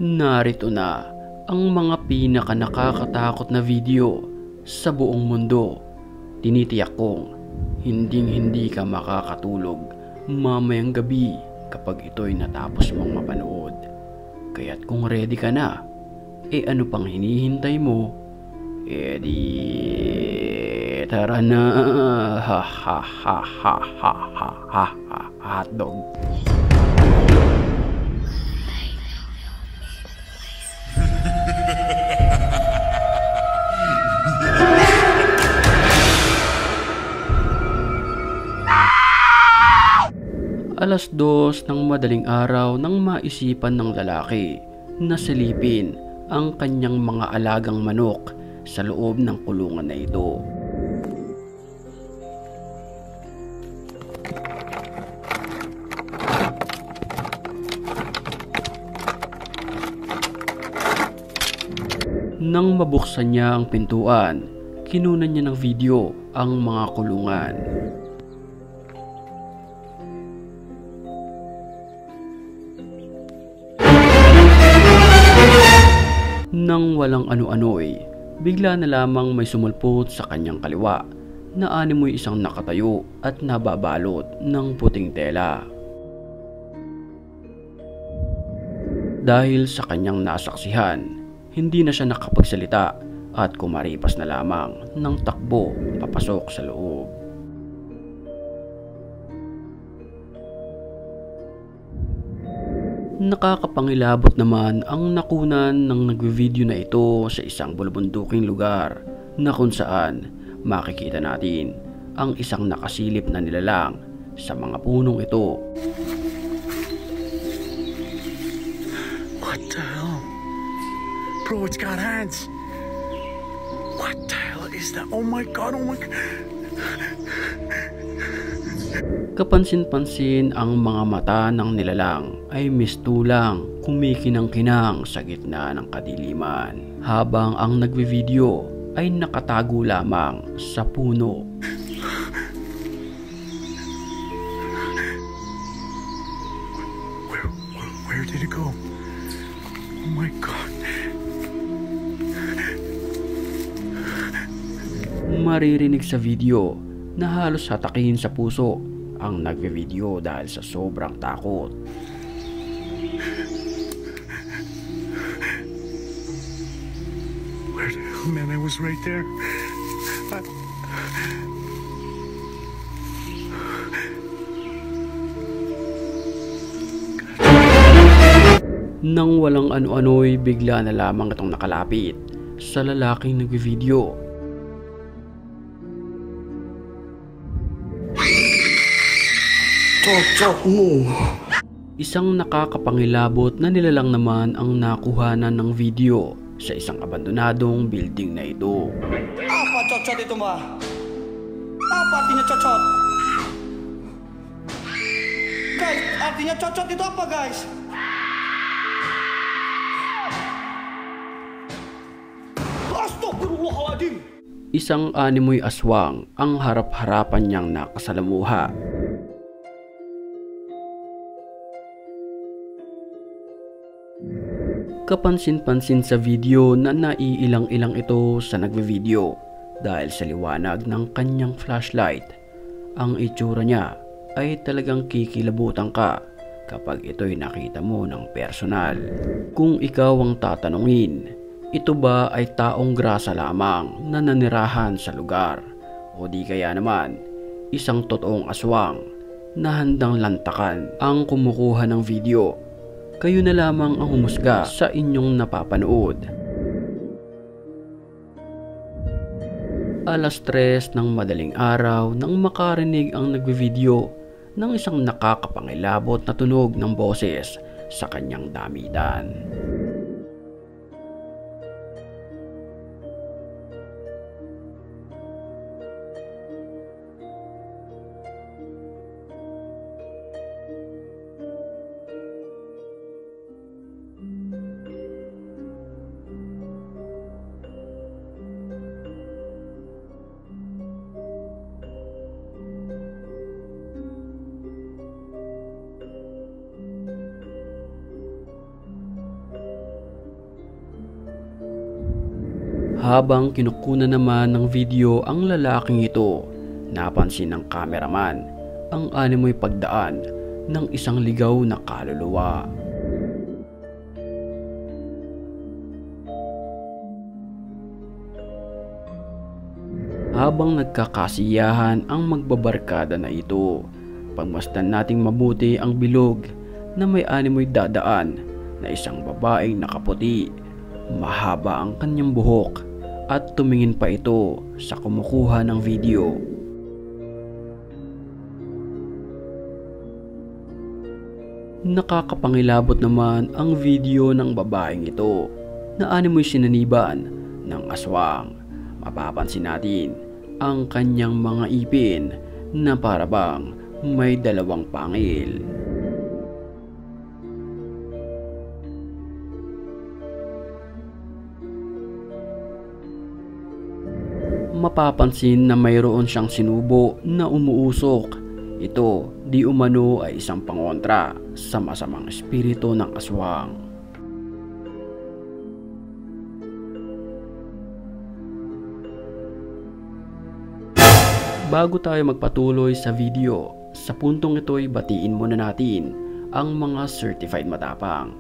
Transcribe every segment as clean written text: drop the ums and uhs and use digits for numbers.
Narito na ang mga pinaka nakakatakot na video sa buong mundo. Tinitiyak kong hinding-hindi ka makakatulog mamayang gabi kapag ito'y natapos mong mapanood. Kaya't kung ready ka na, ano pang hinihintay mo? Di tara na. Ha ha ha ha ha ha ha ha hotdog. Alas 2 ng madaling araw nang maisipan ng lalaki na silipin ang kanyang mga alagang manok sa loob ng kulungan na ito. Nang mabuksan niya ang pintuan, kinunan niya ng video ang mga kulungan. Nang walang ano-ano'y, bigla na lamang may sumulpot sa kanyang kaliwa na animoy isang nakatayo at nababalot ng puting tela. Dahil sa kanyang nasaksihan, hindi na siya nakapagsalita at kumaripas na lamang ng takbo papasok sa loob. Nakakapangilabot naman ang nakunan ng nagvi-video na ito sa isang bulubunduking lugar na kung saan makikita natin ang isang nakasilip na nilalang sa mga punong ito. What the hell? Bro, it's got hands. What the hell is that? Oh my god, oh my god. Kapansin-pansin ang mga mata ng nilalang ay mistulang kumikinang-kinang sa gitna ng kadiliman, habang ang nagvi-video ay nakatago lamang sa puno. Where did it go? Oh my god. Maririnig sa video na halos hatakin sa puso ang nagvi-video dahil sa sobrang takot. Where the hell, man? I was right there. Nang walang ano-ano'y bigla na lamang itong nakalapit sa lalaking nagvi-video. Chok mo. Isang nakakapangilabot na nilalang naman ang nakuhanan ng video sa isang abandonadong building na ito. Apa cocot itu mah? Apa artinya cocot? Guys, artinya cocot itu apa guys? Astagfirullahaladzim. Isang animoy aswang ang harap-harapan niyang nakasalamuha. Kapansin-pansin sa video na naiilang-ilang ito sa nagvi-video dahil sa liwanag ng kanyang flashlight. Ang itsura niya ay talagang kikilabutan ka kapag ito'y nakita mo ng personal. Kung ikaw ang tatanungin, ito ba ay taong grasa lamang na nanirahan sa lugar o di kaya naman isang totoong aswang na handang lantakan ang kumukuha ng video? Kayo na lamang ang humusga sa inyong napapanood. Alas 3 ng madaling araw nang makarinig ang nagvi-video ng isang nakakapangilabot na tunog ng boses sa kanyang damitan. Habang kinukunan naman ng video ang lalaking ito, napansin ng cameraman ang animoy pagdaan ng isang ligaw na kaluluwa. Habang nagkakasiyahan ang magbabarkada na ito, pagmasdan nating mabuti ang bilog na may animoy dadaan na isang babaeng nakaputi. Mahaba ang kanyang buhok at tumingin pa ito sa kumukuha ng video. Nakakapangilabot naman ang video ng babaeng ito na animoy sinaniban ng aswang. Mapapansin natin ang kanyang mga ipin na parabang may dalawang pangil. Mapapansin na mayroon siyang sinubo na umuusok. Ito di umano ay isang pangontra sa masamang espiritu ng aswang. Bago tayo magpatuloy sa video, sa puntong ito ay batiin muna natin ang mga certified matapang.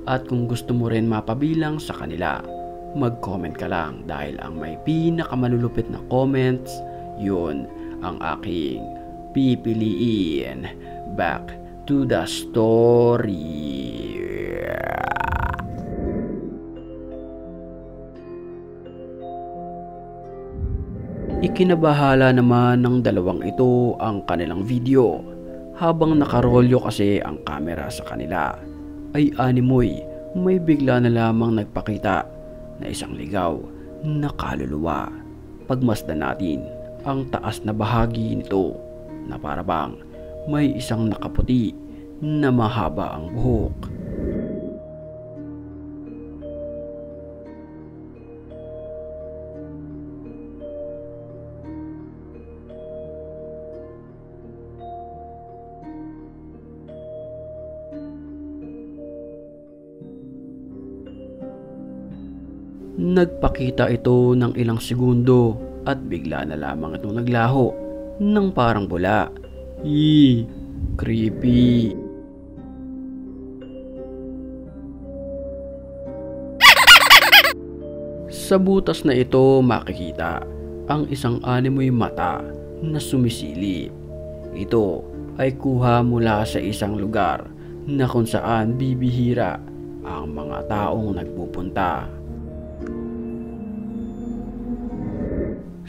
At kung gusto mo rin mapabilang sa kanila, mag-comment ka lang dahil ang may pinakamalulupit na comments, yun ang aking pipiliin. Back to the story. Ikinabahala naman ng dalawang ito ang kanilang video. Habang nakarolyo kasi ang camera sa kanila, ay animoy may bigla na lamang nagpakita na isang ligaw na kaluluwa. Pagmasdan natin ang taas na bahagi nito na parabang may isang nakaputi na mahaba ang buhok. Nagpakita ito ng ilang segundo at bigla na lamang itong naglaho ng parang bula. Creepy. Sa butas na ito makikita ang isang animoy mata na sumisilip. Ito ay kuha mula sa isang lugar na kung saan bibihira ang mga taong nagpupunta.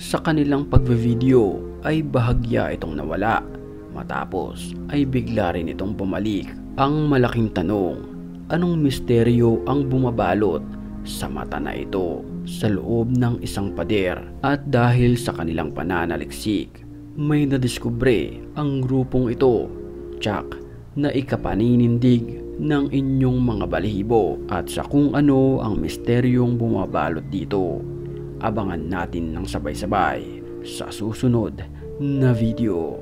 Sa kanilang pagve-video ay bahagya itong nawala. Matapos ay bigla rin itong bumalik. Ang malaking tanong, anong misteryo ang bumabalot sa mata na ito sa loob ng isang pader? At dahil sa kanilang pananaliksik, may nadiskubre ang grupong ito, tsak na ikapaninindig ng inyong mga balahibo. At sa kung ano ang misteryong bumabalot dito, abangan natin ng sabay-sabay sa susunod na video.